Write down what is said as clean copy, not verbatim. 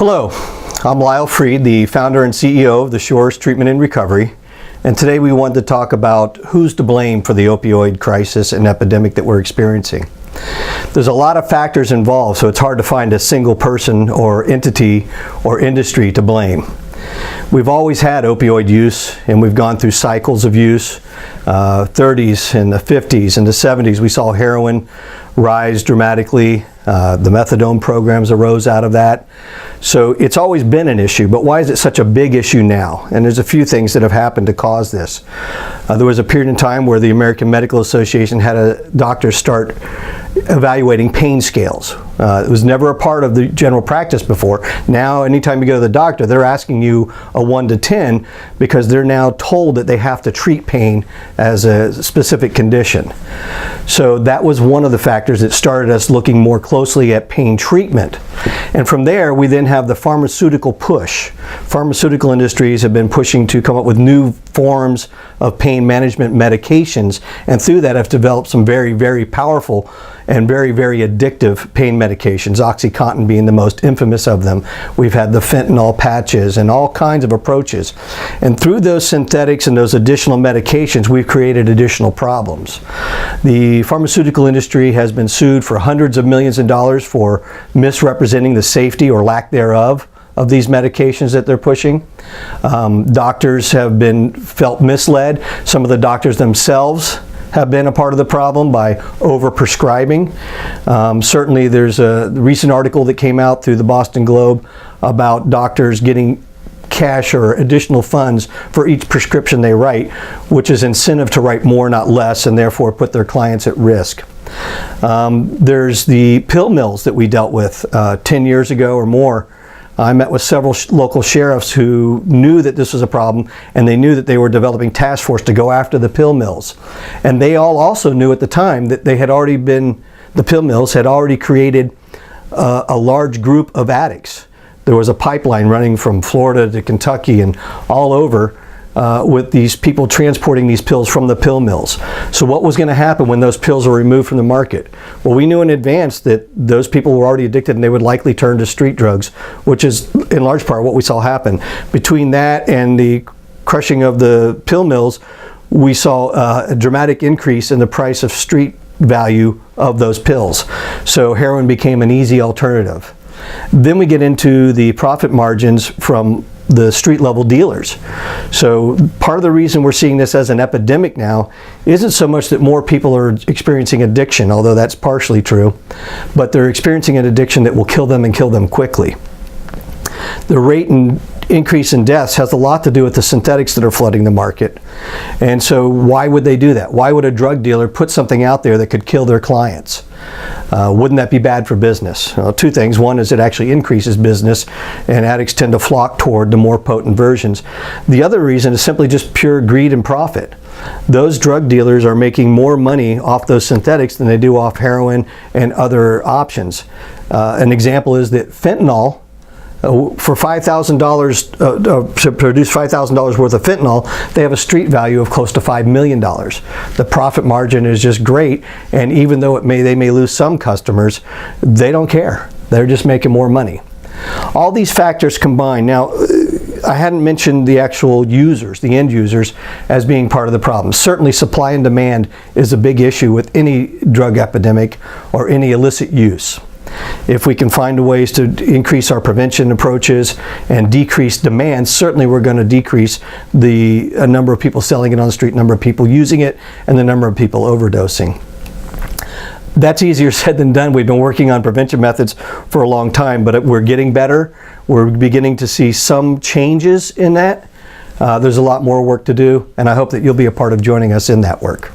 Hello, I'm Lyle, the founder and CEO of the Shores Treatment and Recovery, and today we want to talk about who's to blame for the opioid crisis and epidemic that we're experiencing. There's a lot of factors involved, so it's hard to find a single person or entity or industry to blame. We've always had opioid use, and we've gone through cycles of use. 30s and the 50s and the 70s, we saw heroin rise dramatically. The methadone programs arose out of that. So it's always been an issue, but why is it such a big issue now? And there's a few things that have happened to cause this. There was a period in time where the American Medical Association had a doctor start evaluating pain scales. It was never a part of the general practice before. Now, anytime you go to the doctor, they're asking you a 1 to 10 because they're now told that they have to treat pain as a specific condition. So that was one of the factors that started us looking more closely at pain treatment. And from there, we then have the pharmaceutical push. Pharmaceutical industries have been pushing to come up with new forms of pain management medications, and through that have developed some very, very powerful and very, very addictive pain medications, OxyContin being the most infamous of them. We've had the fentanyl patches and all kinds of approaches. And through those synthetics and those additional medications, we've created additional problems. The pharmaceutical industry has been sued for hundreds of millions of dollars for misrepresenting the safety or lack thereof of these medications that they're pushing. Doctors have been felt misled. Some of the doctors themselves have been a part of the problem by overprescribing. Certainly there's a recent article that came out through the Boston Globe about doctors getting cash or additional funds for each prescription they write, which is incentive to write more, not less, and therefore put their clients at risk. There's the pill mills that we dealt with 10 years ago or more. I met with several local sheriffs who knew that this was a problem, and they knew that they were developing task force to go after the pill mills. And they all also knew at the time that the pill mills had already created a large group of addicts. There was a pipeline running from Florida to Kentucky and all over with these people transporting these pills from the pill mills. So what was going to happen when those pills were removed from the market? Well, we knew in advance that those people were already addicted and they would likely turn to street drugs, which is in large part what we saw happen. Between that and the crushing of the pill mills, we saw a dramatic increase in the price of street value of those pills. So heroin became an easy alternative. Then we get into the profit margins from the street level dealers. So part of the reason we're seeing this as an epidemic now isn't so much that more people are experiencing addiction, although that's partially true, but they're experiencing an addiction that will kill them and kill them quickly. The rate and increase in deaths has a lot to do with the synthetics that are flooding the market. And so why would they do that? Why would a drug dealer put something out there that could kill their clients? Wouldn't that be bad for business? Well, two things. One is it actually increases business, and addicts tend to flock toward the more potent versions. The other reason is simply just pure greed and profit. Those drug dealers are making more money off those synthetics than they do off heroin and other options. An example is that fentanyl, for $5,000 to produce $5,000 worth of fentanyl, they have a street value of close to $5 million. The profit margin is just great, and even though they may lose some customers, they don't care. They're just making more money. All these factors combined. Now, I hadn't mentioned the actual users, the end users, as being part of the problem. Certainly supply and demand is a big issue with any drug epidemic or any illicit use. If we can find ways to increase our prevention approaches and decrease demand, certainly we're going to decrease the number of people selling it on the street, number of people using it, and the number of people overdosing. That's easier said than done. We've been working on prevention methods for a long time, but we're getting better. We're beginning to see some changes in that. There's a lot more work to do, and I hope that you'll be a part of joining us in that work.